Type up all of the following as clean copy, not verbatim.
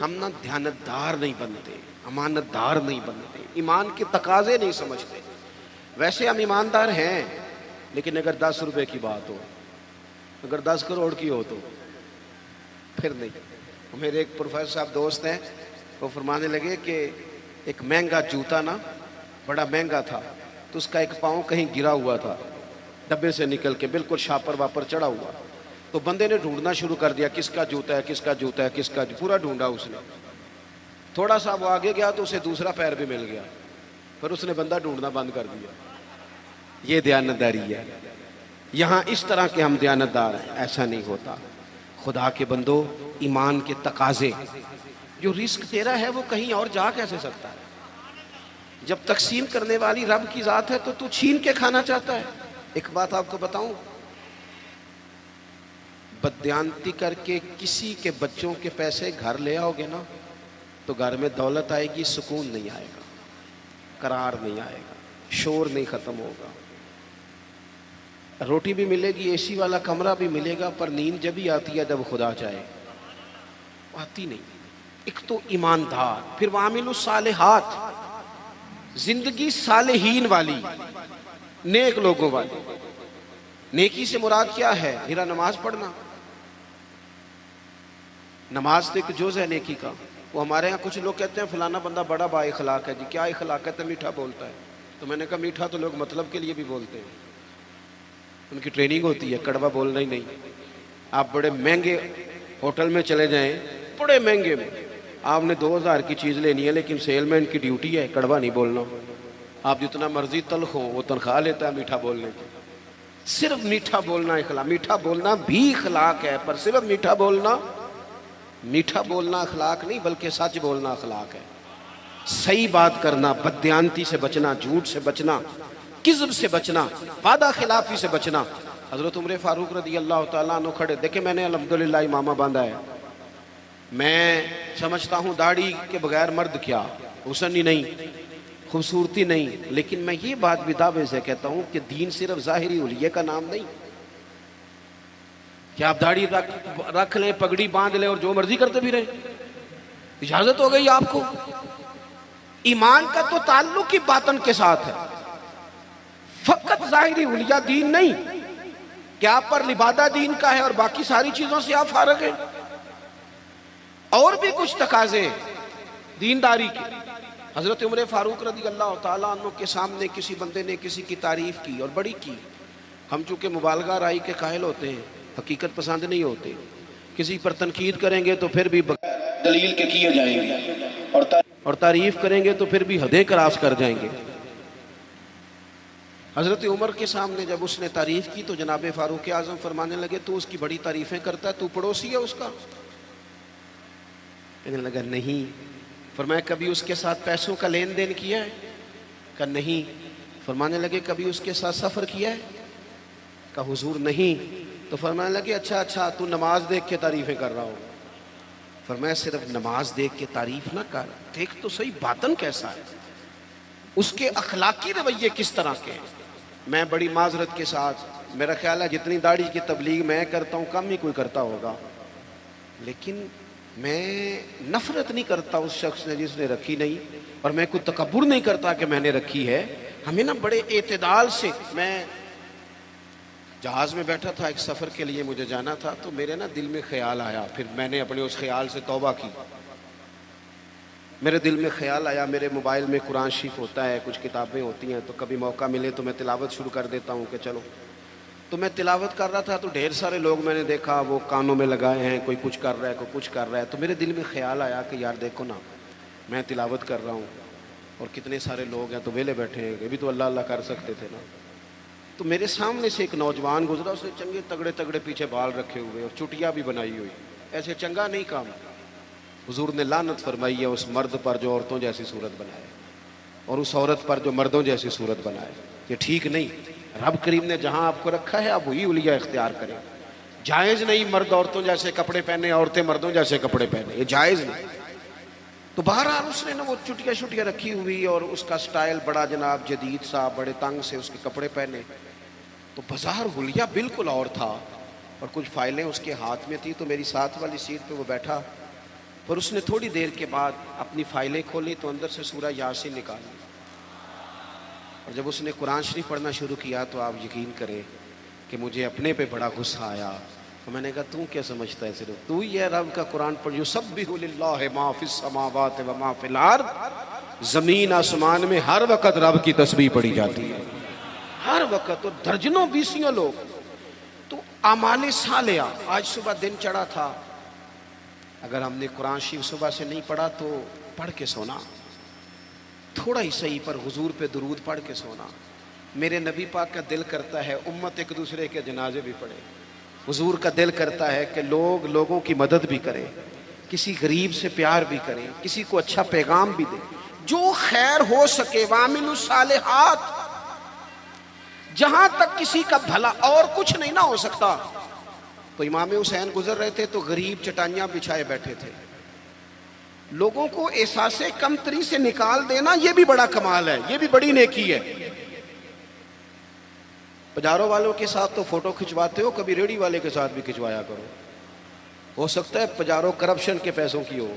ہم نہ دیانتدار نہیں بنتے، امانت دار نہیں بنتے، ایمان کے تقاضے نہیں سمجھتے۔ ویسے ہم ایماندار ہیں، لیکن اگر 10 روپے کی بات ہو، اگر 10 کروڑ کی ہو تو پھر نہیں۔ میرے ایک پروفیسر صاحب دوست ہیں، وہ فرمانے لگے کہ ایک مہنگا جوتا نا، بڑا مہنگا تھا، تو اس کا ایک پاؤں کہیں گرا ہوا تھا، ڈبے سے نکل کے بالکل شاپر واپر چڑھا ہوا، تو بندے نے ڈھونڈنا شروع کر دیا، کس کا جوتا ہے، کس کا جوتا ہے، کس کا، پورا ڈھونڈا اس نے۔ تھوڑا سا وہ آگے گیا تو اسے دوسرا پیر بھی مل گیا، پھر اس نے بندہ ڈھونڈنا بند کر دیا۔ یہ دیانتداری ہے۔ یہاں اس طرح کے ہم دیانتدار ہیں، ایسا نہیں ہوتا۔ خدا کے بندو، ایمان کے تقاضے، جو رزق تیرا ہے وہ کہیں اور جا کیسے سکتا ہے؟ جب تقسیم کرنے والی رب کی ذات ہے تو تو چھین کے کھانا چاہتا ہے۔ ایک بات آپ کو بتاؤں، بددیانتی کر کے کسی کے بچوں کے پیسے گھر لے آؤ گے نا، تو گھر میں دولت آئے گی، سکون نہیں آئے گا، قرار نہیں آئے گا، شور نہیں ختم ہوگا، روٹی بھی ملے گی، اے سی والا کمرہ بھی ملے گا، پر نیند جب ہی آتی ہے جب خدا چاہے، آتی نہیں۔ ایک تو ایماندار، پھر وعامل الصالحات، زندگی صالحین والی، نیک لوگوں والی۔ نیکی سے مراد کیا ہے؟ میرا نماز پڑھنا، نماز تو ایک جز ہے نیکی کا۔ وہ ہمارے ہاں کچھ لوگ کہتے ہیں فلانا بندہ بڑا با اخلاق ہے۔ جی کیا اخلاق ہے؟ تو میٹھا بولتا ہے۔ تو میں نے کہا میٹھا تو لوگ مطلب کے لیے بھی بولتے ہیں، ان کی ٹریننگ ہوتی ہے، کڑوا بولنا ہی نہیں۔ آپ بڑے مہنگے ہوٹل میں چلے جائیں، بڑے مہنگے میں، آپ نے 2000 کی چیز لینی ہے، لیکن سیل مین کی ڈیوٹی ہے کڑوا نہیں بولنا۔ آپ جتنا مرضی تلخ ہو، وہ تنخواہ لیتا ہے میٹھا بولنے کی۔ صرف میٹھا بولنا اخلاق، میٹھا بولنا بھی اخلاق ہے، پر صرف میٹھا بولنا اخلاق نہیں، بلکہ سچ بولنا اخلاق ہے۔ صحیح بات کرنا، بددیانتی سے بچنا، جھوٹ سے بچنا، کذب سے بچنا، وعدہ خلافی سے بچنا۔ حضرت عمر فاروق رضی اللہ تعالیٰ عنہ کھڑے، دیکھیں میں نے الحمدللہ امامہ باندھا ہے، میں سمجھتا ہوں داڑھی کے بغیر مرد کیا، حسن ہی نہیں، خوبصورتی نہیں، لیکن میں یہ بات بھی دعوے سے کہتا ہوں کہ دین صرف ظاہری حلیے کا نام نہیں کہ آپ داڑھی رکھ لیں، پگڑی باندھ لیں اور جو مرضی کرتے بھی رہیں، اجازت ہو گئی آپ کو۔ ایمان کا تو تعلق ہی باطن کے ساتھ ہے، فقط ظاہری حلیہ دین نہیں کہ آپ پر لبادہ دین کا ہے اور باقی ساری چیزوں سے آپ فارغ ہیں۔ اور بھی کچھ تقاضے دینداری کے۔ حضرت عمر فاروق رضی اللہ تعالیٰ عنہ کے سامنے کسی بندے نے کسی کی تعریف کی اور بڑی کی۔ ہم چونکہ مبالغہ رائی کے قائل ہوتے ہیں، حقیقت پسند نہیں ہوتے، کسی پر تنقید کریں گے تو پھر بھی دلیل کے کیے جائیں گے، اور تعریف کریں گے تو پھر بھی حدیں کراس کر جائیں گے۔ حضرت عمر کے سامنے جب اس نے تعریف کی تو جناب فاروق اعظم فرمانے لگے تو اس کی بڑی تعریفیں کرتا ہے، تو پڑوسی ہے اس کا؟ کہنے لگا نہیں۔ فرمایا کبھی اس کے ساتھ پیسوں کا لین دین کیا ہے؟ کہا نہیں۔ فرمانے لگے کبھی اس کے ساتھ سفر کیا ہے؟ کہا حضور نہیں۔ تو فرمانے لگے اچھا تو نماز دیکھ کے تعریفیں کر رہا ہو۔ فرمایا صرف نماز دیکھ کے تعریف نہ کر، دیکھ تو صحیح باطن کیسا ہے، اس کے اخلاقی رویے کس طرح کے ہیں۔ میں بڑی معذرت کے ساتھ، میرا خیال ہے جتنی داڑھی کی تبلیغ میں کرتا ہوں کم ہی کوئی کرتا ہوگا، لیکن میں نفرت نہیں کرتا اس شخص نے جس نے رکھی نہیں، اور میں کوئی تکبر نہیں کرتا کہ میں نے رکھی ہے۔ ہمیں نا بڑے اعتدال سے، میں جہاز میں بیٹھا تھا، ایک سفر کے لیے مجھے جانا تھا، تو میرے نا دل میں خیال آیا، پھر میں نے اپنے اس خیال سے توبہ کی۔ میرے دل میں خیال آیا، میرے موبائل میں قرآن شریف ہوتا ہے، کچھ کتابیں ہوتی ہیں، تو کبھی موقع ملے تو میں تلاوت شروع کر دیتا ہوں کہ چلو۔ تو میں تلاوت کر رہا تھا تو ڈھیر سارے لوگ میں نے دیکھا وہ کانوں میں لگائے ہیں، کوئی کچھ کر رہا ہے، کوئی کچھ کر رہا ہے، تو میرے دل میں خیال آیا کہ یار دیکھو نا، میں تلاوت کر رہا ہوں اور کتنے سارے لوگ ہیں تو ویلے بیٹھے ہیں، یہ بھی تو اللہ اللہ کر سکتے تھے نا۔ تو میرے سامنے سے ایک نوجوان گزرا، اس نے چنگے تگڑے تگڑے پیچھے بال رکھے ہوئے اور چٹیا بھی بنائی ہوئی، ایسے چنگا نہیں کام۔ حضور نے لعنت فرمائی ہے اس مرد پر جو عورتوں جیسی صورت بنائے، اور اس عورت پر جو مردوں جیسی صورت بنائے، یہ ٹھیک نہیں۔ رب کریم نے جہاں آپ کو رکھا ہے آپ وہی حلیہ اختیار کریں۔ جائز نہیں مرد عورتوں جیسے کپڑے پہنے، عورتیں مردوں جیسے کپڑے پہنے، یہ جائز نہیں۔ تو بہرحال اس نے نا وہ چٹیا شٹیا رکھی ہوئی اور اس کا سٹائل بڑا جناب جدید سا، بڑے تنگ سے اس کے کپڑے پہنے، تو بظاہر حلیہ بالکل اور تھا، اور کچھ فائلیں اس کے ہاتھ میں تھی۔ تو میری ساتھ والی سیٹ پہ وہ بیٹھا، پر اس نے تھوڑی دیر کے بعد اپنی فائلیں کھولی تو اندر سے سورہ یاسین نکالی، اور جب اس نے قرآن شریف پڑھنا شروع کیا تو آپ یقین کریں کہ مجھے اپنے پہ بڑا غصہ آیا. تو میں نے کہا تو کیا سمجھتا ہے، صرف تو ہی ہے رب کا قرآن پڑھ. یسبح للہ ما فی السماوات و ما فی الارض، زمین آسمان میں ہر وقت رب کی تسبیح پڑھی جاتی ہے، ہر وقت. اور درجنوں بیسیوں لوگ. تو اعمال صالحہ، آج صبح دن چڑھا تھا، اگر ہم نے قرآن شریف صبح سے نہیں پڑھا تو پڑھ کے سونا، تھوڑا ہی صحیح پر حضور پہ درود پڑھ کے سونا. میرے نبی پاک کا دل کرتا ہے امت ایک دوسرے کے جنازے بھی پڑھے. حضور کا دل کرتا ہے کہ لوگ لوگوں کی مدد بھی کریں، کسی غریب سے پیار بھی کریں، کسی کو اچھا پیغام بھی دیں، جو خیر ہو سکے. وَعَمِلُوا الصَّالِحَاتِ، جہاں تک کسی کا بھلا اور کچھ نہیں نہ ہو سکتا. تو امام حسین گزر رہے تھے تو غریب چٹائیاں بچھائے بیٹھے تھے. لوگوں کو احساس کمتری سے نکال دینا یہ بھی بڑا کمال ہے، یہ بھی بڑی نیکی ہے. پجاروں والوں کے ساتھ تو فوٹو کھنچواتے ہو، کبھی ریڑی والے کے ساتھ بھی کھنچوایا کرو. ہو سکتا ہے پجاروں کرپشن کے پیسوں کی ہو،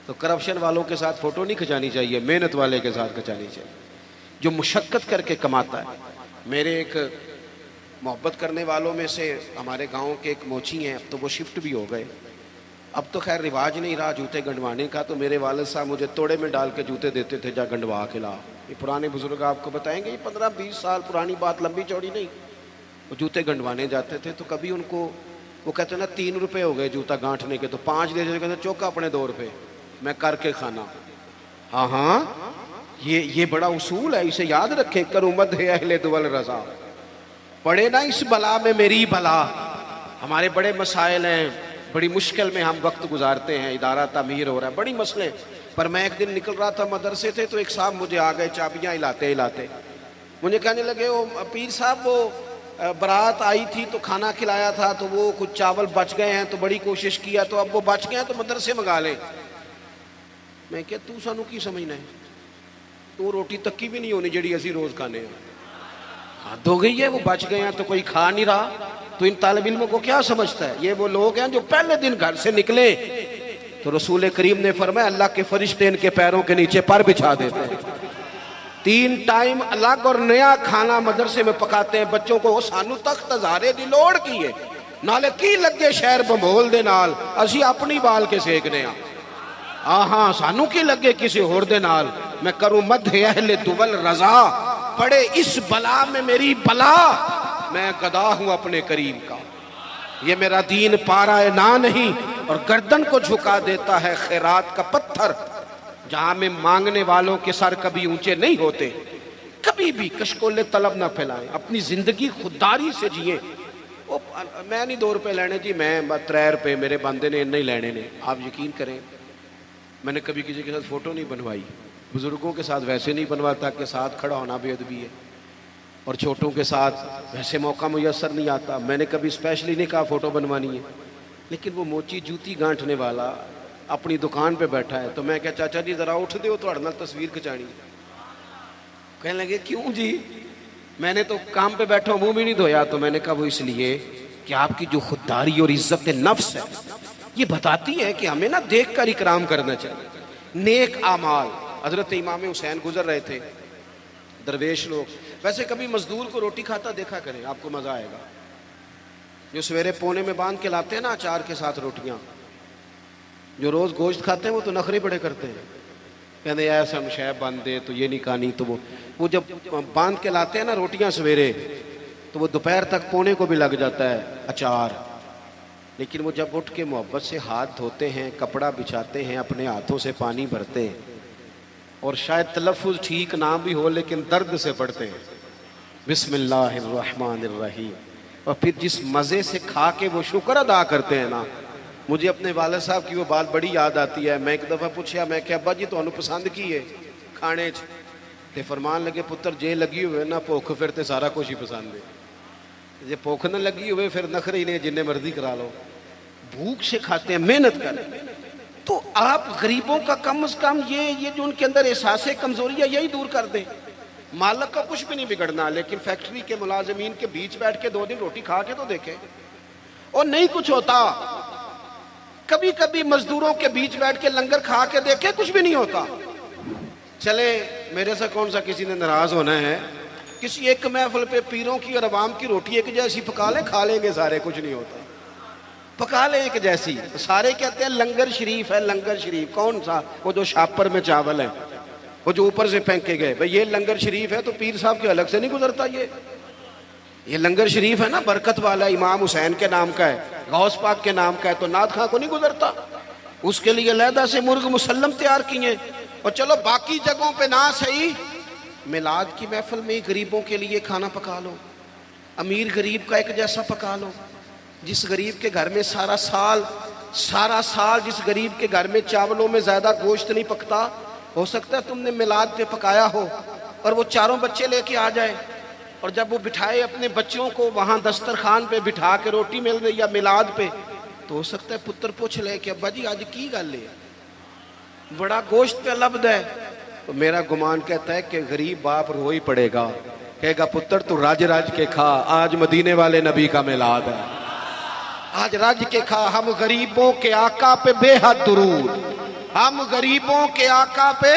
تو کرپشن والوں کے ساتھ فوٹو نہیں کھنچانی چاہیے، محنت والے کے ساتھ کھنچانی چاہیے جو مشقت کر کے کماتا ہے. میرے ایک محبت کرنے والوں میں سے ہمارے گاؤں کے ایک موچی ہیں، اب تو وہ شفٹ بھی ہو گئے. اب تو خیر رواج نہیں رہا جوتے گنڈوانے کا، تو میرے والد صاحب مجھے توڑے میں ڈال کے جوتے دیتے تھے، جا گنڈوا کے لا. یہ پرانے بزرگ آپ کو بتائیں گے، یہ 15-20 سال پرانی بات، لمبی چوڑی نہیں. وہ جوتے گنڈوانے جاتے تھے تو کبھی ان کو وہ کہتے ہیں نا 3 روپے ہو گئے جوتا گانٹھنے کے، تو 5 دے دیتے، کہتے چوکا اپنے 2 روپے میں کر کے کھانا. ہاں ہاں، یہ بڑا اصول ہے، اسے یاد رکھیں. کروں مد ہے اہل دول رضا، پڑے نا اس بلا میں میری بلا. ہمارے بڑے مسائل ہیں، بڑی مشکل میں ہم وقت گزارتے ہیں، ادارہ تعمیر ہو رہا ہے، بڑی مسئلے. پر میں ایک دن نکل رہا تھا مدرسے سے تو ایک صاحب مجھے آ گئے چابیاں ہلاتے ہلاتے، مجھے کہنے لگے وہ پیر صاحب وہ برات آئی تھی تو کھانا کھلایا تھا تو وہ کچھ چاول بچ گئے ہیں تو بڑی کوشش کیا تو اب وہ بچ گئے ہیں تو مدرسے منگا لیں. میں کہ تو سانو کی سمجھنا ہے، تو روٹی تکی بھی نہیں ہونی جڑی اسی روز کھانے ہیں. حد ہو گئی ہے، وہ بچ گئے ہیں تو کوئی کھا نہیں رہا. تو ان طالب علموں کو کیا سمجھتا ہے؟ یہ وہ لوگ ہیں جو پہلے دن گھر سے نکلے تو رسول کریم نے فرمایا اللہ کے فرشتے ان کے پیروں کے نیچے پر بچھا دیتے ہیں. 3 ٹائم الگ اور نیا کھانا مدرسے میں پکاتے ہیں بچوں کو. سانو تخت ہزارے دی لوڑ کی ہے، نالے کی لگے شہر بمبول دے نال، اسی اپنی بال کے سیکنے ہاں. ہاں سانو کی لگے کسی اور دے نال. میں کروں مدح اہل دول رضا، پڑے اس بلا میں میری بلا. میں گدا ہوں اپنے کریم کا، یہ میرا دین پارا نہ نہیں، اور گردن کو جھکا دیتا ہے خیرات کا پتھر. جہاں میں مانگنے والوں کے سر کبھی اونچے نہیں ہوتے. کبھی بھی کشکول طلب نہ پھیلائیں، اپنی زندگی خودداری سے جئیں. میں نہیں 2 روپے لینے جی، میں 3 روپے میرے بندے نے نہیں لینے نے. آپ یقین کریں میں نے کبھی کسی کے ساتھ فوٹو نہیں بنوائی، بزرگوں کے ساتھ ویسے نہیں بنواتا کہ ساتھ کھڑا ہونا بے ادبی ہے، اور چھوٹوں کے ساتھ ویسے موقع میسر نہیں آتا. میں نے کبھی اسپیشلی نہیں کہا فوٹو بنوانی ہے. لیکن وہ موچی جوتی گانٹھنے والا اپنی دکان پہ بیٹھا ہے تو میں کہا چاچا جی ذرا اٹھ دیو تو اڑنا تصویر کھچانی. کہنے لگے کیوں جی؟ میں نے تو کام پہ بیٹھا منہ بھی نہیں دھویا. تو میں نے کہا وہ اس لیے کہ آپ کی جو خودداری اور عزت نفس ہے یہ بتاتی ہے کہ ہمیں نہ دیکھ کر اکرام کرنا چاہیے. نیک اعمال. حضرت امام حسین گزر رہے تھے، درویش لوگ. ویسے کبھی مزدور کو روٹی کھاتا دیکھا کریں، آپ کو مزہ آئے گا. جو سویرے پونے میں باندھ کے لاتے ہیں نا اچار کے ساتھ روٹیاں، جو روز گوشت کھاتے ہیں وہ تو نخرے بڑے کرتے ہیں، کہتے ہیں ایسا ہم شیب باندھ دے تو یہ نہیں کھانی. تو وہ جب باندھ کے لاتے ہیں نا روٹیاں سویرے تو وہ دوپہر تک پونے کو بھی لگ جاتا ہے اچار. لیکن وہ جب اٹھ کے محبت سے ہاتھ دھوتے ہیں، کپڑا بچھاتے ہیں، اپنے ہاتھوں سے پانی بھرتے ہیں، اور شاید تلفظ ٹھیک نہ بھی ہو لیکن درد سے پڑھتے ہیں بسم اللہ الرحمن الرحیم، اور پھر جس مزے سے کھا کے وہ شکر ادا کرتے ہیں نا. مجھے اپنے والد صاحب کی وہ بات بڑی یاد آتی ہے. میں ایک دفعہ پوچھا، میں کہ ابا جی تو انہوں پسند کی ہے کھانے تے؟ فرمان لگے پتر جے لگی ہوئے نا بھوک پھر تے سارا کچھ ہی پسند ہے، جے بھوک نہ لگی ہوئے پھر نخرے ہی نہیں، جننے مرضی کرا لو. بھوک سے کھاتے ہیں، محنت کریں. تو آپ غریبوں کا کم از کم یہ جو ان کے اندر احساس کمزوری ہے یہی دور کر دیں. مالک کا کچھ بھی نہیں بگڑنا، لیکن فیکٹری کے ملازمین کے بیچ بیٹھ کے 2 دن روٹی کھا کے تو دیکھیں. اور نہیں کچھ ہوتا کبھی کبھی مزدوروں کے بیچ بیٹھ کے لنگر کھا کے دیکھے، کچھ بھی نہیں ہوتا۔ چلے میرے سے کون سا کسی نے ناراض ہونا ہے، کسی ایک محفل پہ پیروں کی اور عوام کی روٹی ایک جیسی پکا لیں، کھا لیں گے سارے، کچھ نہیں ہوتا، پکا لیں ایک جیسی۔ سارے کہتے ہیں لنگر شریف ہے، لنگر شریف کون سا؟ وہ جو شاپر میں چاول ہے، وہ جو اوپر سے پھینکے گئے، بھئی یہ لنگر شریف ہے تو پیر صاحب کے الگ سے نہیں گزرتا۔ یہ لنگر شریف ہے نا، برکت والا، امام حسین کے نام کا ہے، غوث پاک کے نام کا ہے، تو نعت خواں کو نہیں گزرتا، اس کے لیے علیحدہ سے مرغ مسلم تیار کیے۔ اور چلو باقی جگہوں پہ نہ صحیح، میلاد کی محفل میں غریبوں کے لیے کھانا پکا لو، امیر غریب کا ایک جیسا پکا لو۔ جس غریب کے گھر میں سارا سال جس غریب کے گھر میں چاولوں میں زیادہ گوشت نہیں پکتا، ہو سکتا ہے تم نے میلاد پہ پکایا ہو اور وہ چاروں بچے لے کے آ جائے، اور جب وہ بٹھائے اپنے بچوں کو وہاں دسترخوان پہ بٹھا کے روٹی مل رہی یا میلاد پہ، تو ہو سکتا ہے پتر پوچھ لے کہ ابا جی آج کی گل ہے، بڑا گوشت پہ لبد ہے۔ تو میرا گمان کہتا ہے کہ غریب باپ رو ہی پڑے گا، کہے گا پتر تو راج کے کھا، آج مدینے والے نبی کا میلاد ہے، آج راج کے کھا۔ ہم غریبوں کے آقا پہ بے حد درود، ہم غریبوں کے آقا پہ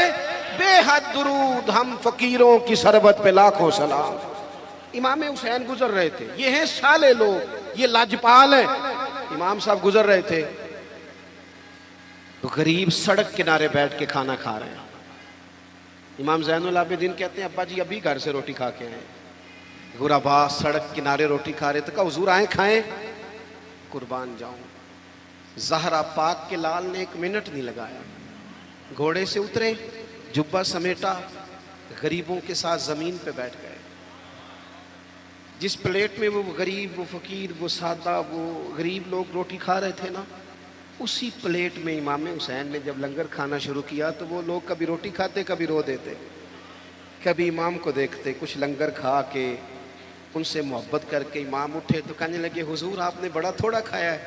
بے حد درود، ہم فقیروں کی سربت پہ لاکھوں سلام۔ امام حسین گزر رہے تھے، یہ ہیں صالح لوگ، یہ لاجپال ہیں، امام صاحب گزر رہے تھے تو غریب سڑک کنارے بیٹھ کے کھانا کھا رہے ہیں۔ امام زین العابدین کہتے ہیں ابا جی ابھی گھر سے روٹی کھا کے آئے، غربا سڑک کنارے روٹی کھا رہے تھے، کہا حضور آئیں کھائیں، قربان جاؤں۔ زہرا پاک کے لال نے 1 منٹ نہیں لگایا، گھوڑے سے اترے، جبہ سمیٹا، غریبوں کے ساتھ زمین پہ بیٹھ گئے۔ جس پلیٹ میں وہ غریب، وہ فقیر، وہ سادہ، وہ غریب لوگ روٹی کھا رہے تھے نا، اسی پلیٹ میں امام حسین نے جب لنگر کھانا شروع کیا تو وہ لوگ کبھی روٹی کھاتے، کبھی رو دیتے، کبھی امام کو دیکھتے، کچھ لنگر کھا کے ان سے محبت کر کے امام اٹھے تو کہنے لگے حضور آپ نے بڑا تھوڑا کھایا ہے۔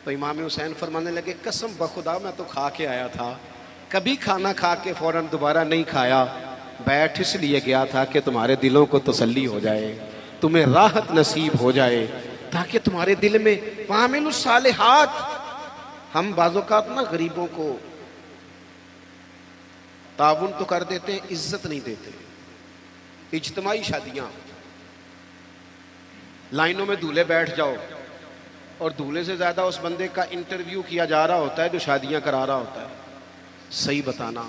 تو امام حسین فرمانے لگے قسم بخدا میں تو کھا کے آیا تھا، کبھی کھانا کھا کے فوراً دوبارہ نہیں کھایا، بیٹھ اس لیے گیا تھا کہ تمہارے دلوں کو تسلی ہو جائے، تمہیں راحت نصیب ہو جائے، تاکہ تمہارے دل میں وعامل الصالحات۔ ہم بعض اوقات نا غریبوں کو تعاون تو کر دیتے ہیں، عزت نہیں دیتے۔ اجتماعی شادیاں، لائنوں میں دولہے بیٹھ جاؤ اور دولہے سے زیادہ اس بندے کا انٹرویو کیا جا رہا ہوتا ہے جو شادیاں کرا رہا ہوتا ہے۔ صحیح بتانا،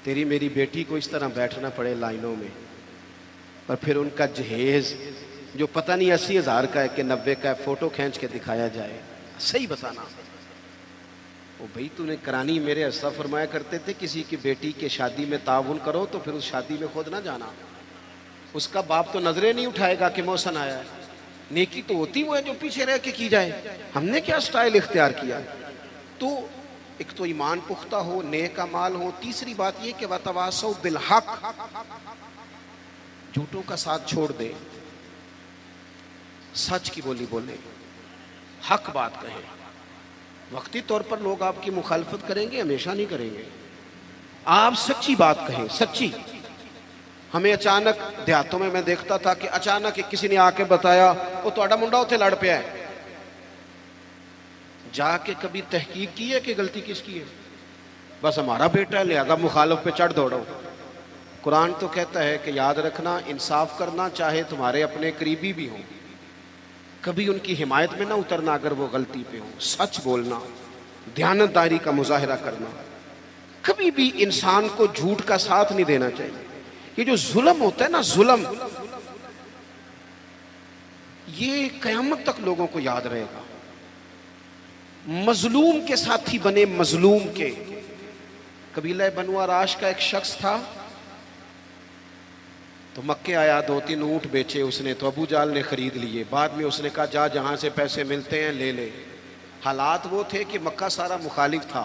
تیری میری بیٹی کو اس طرح بیٹھنا پڑے لائنوں میں، اور پھر ان کا جہیز جو پتہ نہیں 80,000 کا ہے کہ 90 کا ہے، فوٹو کھینچ کے دکھایا جائے۔ صحیح بتانا، وہ بھئی تو نے کرانی، میرے اسا فرمایا کرتے تھے کسی کی بیٹی کے شادی میں تعاون کرو تو پھر اس شادی میں خود نہ جانا، اس کا باپ تو نظریں نہیں اٹھائے گا کہ محسن آیا ہے۔ نیکی تو ہوتی وہ ہے جو پیچھے رہ کے کی جائے، ہم نے کیا سٹائل اختیار کیا؟ تو ایک تو ایمان پختہ ہو، نیک اعمال ہو، تیسری بات یہ کہ وَتَوَاصَوْا بِالْحَقِّ، جھوٹوں کا ساتھ چھوڑ دے، سچ کی بولی بولے، حق بات کہیں۔ وقتی طور پر لوگ آپ کی مخالفت کریں گے، ہمیشہ نہیں کریں گے، آپ سچی بات کہیں، سچی۔ ہمیں اچانک دیہاتوں میں دیکھتا تھا کہ اچانک کسی نے آ کے بتایا وہ تہاڈا منڈا اتنے لڑ پیا ہے، جا کے کبھی تحقیق کی ہے کہ غلطی کس کی ہے؟ بس ہمارا بیٹا ہے لہذا مخالف پہ چڑھ دوڑو۔ قرآن تو کہتا ہے کہ یاد رکھنا، انصاف کرنا، چاہے تمہارے اپنے قریبی بھی ہوں، کبھی ان کی حمایت میں نہ اترنا اگر وہ غلطی پہ ہوں، سچ بولنا، دیانتداری کا مظاہرہ کرنا، کبھی بھی انسان کو جھوٹ کا ساتھ نہیں دینا چاہیے۔ یہ جو ظلم ہوتا ہے نا، ظلم، یہ قیامت تک لوگوں کو یاد رہے گا۔ مظلوم کے ساتھی بنے، مظلوم کے۔ قبیلہ بنو آراش کا ایک شخص تھا، تو مکے آیا، 2-3 اونٹ بیچے اس نے، تو ابو جال نے خرید لیے، بعد میں اس نے کہا جا جہاں سے پیسے ملتے ہیں لے لے۔ حالات وہ تھے کہ مکہ سارا مخالف تھا،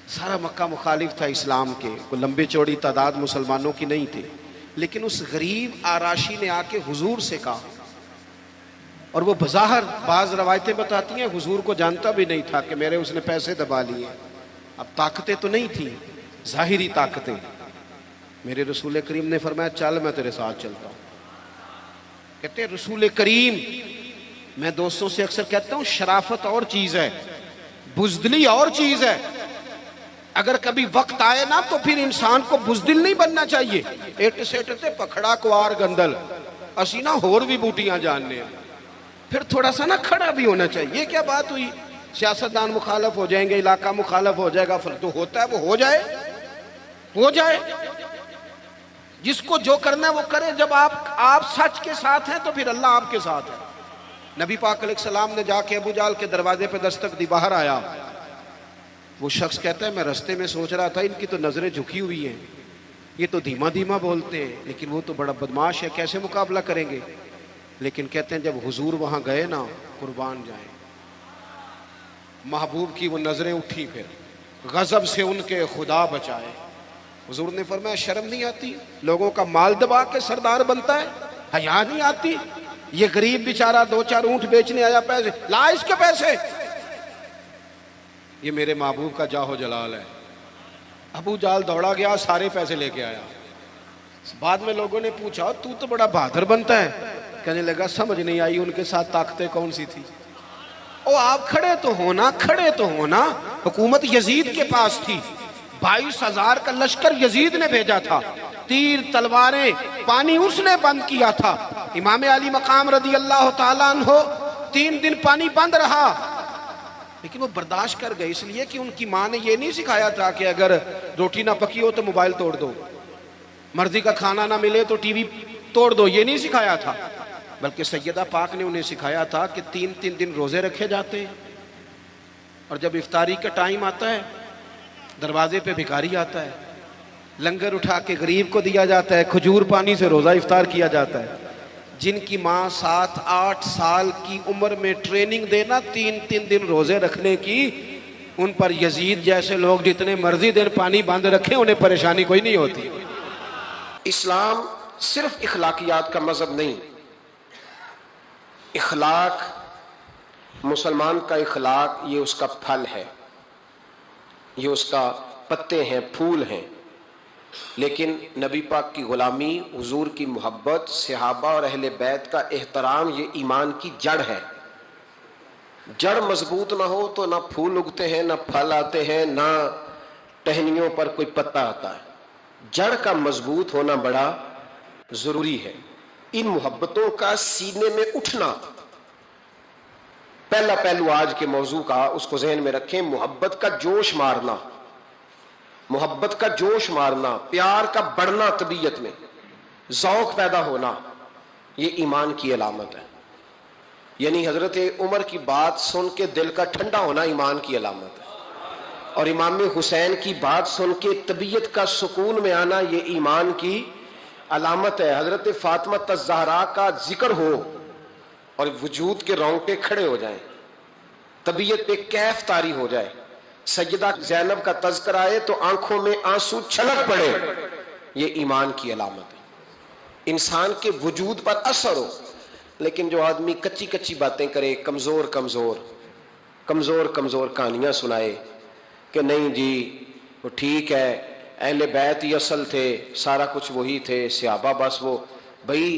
سارا مکہ مخالف تھا اسلام کے، کوئی لمبی چوڑی تعداد مسلمانوں کی نہیں تھی، لیکن اس غریب آراشی نے آ کے حضور سے کہا، اور وہ بظاہر بعض روایتیں بتاتی ہیں حضور کو جانتا بھی نہیں تھا کہ میرے اس نے پیسے دبا لیے۔ اب طاقتیں تو نہیں تھیں، ظاہری طاقتیں۔ میرے رسول کریم نے فرمایا چل میں تیرے ساتھ چلتا ہوں۔ کہتے ہیں رسول کریم میں دوستوں سے اکثر کہتا ہوں شرافت اور چیز ہے، بزدلی اور چیز ہے۔ اگر کبھی وقت آئے نا تو پھر انسان کو بزدل نہیں بننا چاہیے۔ ایٹ سیٹ تے پکھڑا کوار گندل اسی نا ہور بھی بوٹیاں جاننے ہیں، پھر تھوڑا سا نا کھڑا بھی ہونا چاہیے۔ یہ کیا بات ہوئی، سیاستدان مخالف ہو جائیں گے، علاقہ مخالف ہو جائے گا، تو ہوتا ہے وہ ہو جائے، جس کو جو کرنا ہے وہ کرے۔ جب آپ سچ کے ساتھ ہیں تو پھر اللہ آپ کے ساتھ ہے۔ نبی پاک علیہ السلام نے جا کے ابو جہل کے دروازے پہ دستک دی، باہر آیا۔ وہ شخص کہتا ہے میں رستے میں سوچ رہا تھا ان کی تو نظریں جھکی ہوئی ہیں، یہ تو دھیما دھیما بولتے ہیں، لیکن وہ تو بڑا بدماش ہے، کیسے مقابلہ کریں گے؟ لیکن کہتے ہیں جب حضور وہاں گئے نا، قربان جائیں، محبوب کی وہ نظریں اٹھی، پھر غضب سے ان کے خدا بچائے۔ حضور نے فرمایا شرم نہیں آتی؟ لوگوں کا مال دبا کے سردار بنتا ہے، حیا نہیں آتی؟ یہ غریب بیچارہ 2-4 اونٹ بیچنے آیا، پیسے لا اس کے پیسے، یہ میرے محبوب کا جاہ و جلال ہے۔ ابو جہل دوڑا گیا، سارے پیسے لے کے آیا۔ بعد میں لوگوں نے پوچھا تو بڑا بہادر بنتا ہے، کہنے لگا سمجھ نہیں آئی ان کے ساتھ طاقتیں کون سی تھی۔ او آپ کھڑے تو ہونا، حکومت یزید کے پاس تھی، 22,000 کا لشکر یزید نے بھیجا تھا، تیر تلواریں پانی اس نے بند کیا تھا۔ امام علی مقام رضی اللہ تعالیٰ عنہ 3 دن پانی بند رہا، لیکن وہ برداشت کر گئے، اس لیے کہ ان کی ماں نے یہ نہیں سکھایا تھا کہ اگر روٹی نہ پکی ہو تو موبائل توڑ دو، مرضی کا کھانا نہ ملے تو ٹی وی توڑ دو، یہ نہیں سکھایا تھا، بلکہ سیدہ پاک نے انہیں سکھایا تھا کہ 3 دن روزے رکھے جاتے ہیں، اور جب افطاری کا ٹائم آتا ہے دروازے پہ بھکاری آتا ہے، لنگر اٹھا کے غریب کو دیا جاتا ہے، کھجور پانی سے روزہ افطار کیا جاتا ہے۔ جن کی ماں 7-8 سال کی عمر میں ٹریننگ دینا 3 دن روزے رکھنے کی، ان پر یزید جیسے لوگ جتنے مرضی دن پانی بند رکھیں انہیں پریشانی کوئی نہیں ہوتی۔ اسلام صرف اخلاقیات کا مذہب نہیں، اخلاق، مسلمان کا اخلاق یہ اس کا پھل ہے، یہ اس کا پتے ہیں، پھول ہیں، لیکن نبی پاک کی غلامی، حضور کی محبت، صحابہ اور اہل بیت کا احترام یہ ایمان کی جڑ ہے۔ جڑ مضبوط نہ ہو تو نہ پھول اگتے ہیں، نہ پھل آتے ہیں، نہ ٹہنیوں پر کوئی پتا آتا ہے۔ جڑ کا مضبوط ہونا بڑا ضروری ہے۔ ان محبتوں کا سینے میں اٹھنا، پہلا پہلو آج کے موضوع کا اس کو ذہن میں رکھیں، محبت کا جوش مارنا، محبت کا جوش مارنا، پیار کا بڑھنا، طبیعت میں ذوق پیدا ہونا، یہ ایمان کی علامت ہے۔ یعنی حضرت عمر کی بات سن کے دل کا ٹھنڈا ہونا ایمان کی علامت ہے، اور امام حسین کی بات سن کے طبیعت کا سکون میں آنا یہ ایمان کی علامت ہے۔ حضرت فاطمہ الزہرا کا ذکر ہو اور وجود کے رونگٹے کھڑے ہو جائیں، طبیعت پہ کیف طاری ہو جائے، سیدہ زینب کا تذکر آئے تو آنکھوں میں آنسو چھلک پڑے، یہ ایمان کی علامت ہے۔ انسان کے وجود پر اثر ہو، لیکن جو آدمی کچی کچی باتیں کرے، کمزور کہانیاں سنائے کہ نہیں جی وہ ٹھیک ہے، اہل بیت ہی اصل تھے، سارا کچھ وہی تھے، صحابہ بس وہ، بھائی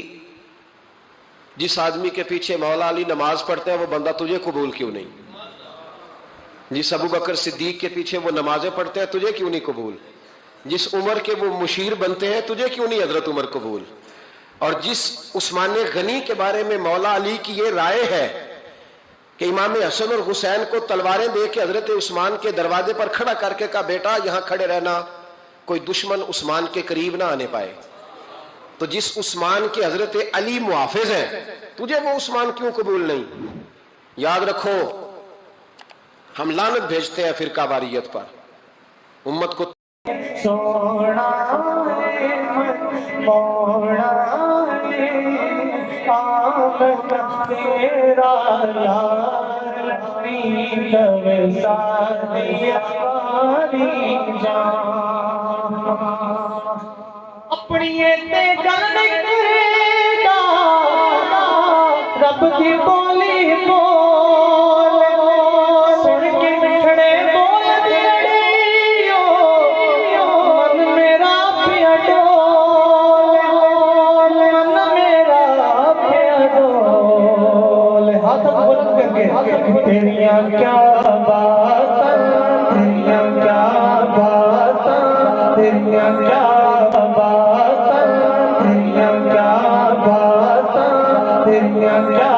جس آدمی کے پیچھے مولا علی نماز پڑھتے ہیں وہ بندہ تجھے قبول کیوں نہیں؟ جس ابو بکر صدیق کے پیچھے وہ نمازیں پڑھتے ہیں تجھے کیوں نہیں قبول؟ جس عمر کے وہ مشیر بنتے ہیں تجھے کیوں نہیں حضرت عمر قبول؟ اور جس عثمان غنی کے بارے میں مولا علی کی یہ رائے ہے کہ امام حسن اور حسین کو تلواریں دے کے حضرت عثمان کے دروازے پر کھڑا کر کے کہا بیٹا یہاں کھڑے رہنا، کوئی دشمن عثمان کے قریب نہ آنے پائے، تو جس عثمان کے حضرت علی محافظ ہیں تجھے وہ عثمان کیوں قبول نہیں؟ یاد رکھو ہم لعنت بھیجتے ہیں فرقہ واریت پر، امت کو سونا موڑا تیرا یار اپنی گل کرے رب کی بولی بول سن کے مٹھڑے بول دیڑیو من میرا پیا ڈول من میرا پیا ڈول ہاتھ بلند کر کے تیریاں کیا باتاں تیریاں کیا باتاں تیریاں کیا باتاں تیریاں کیا باتاں تیریاں کیا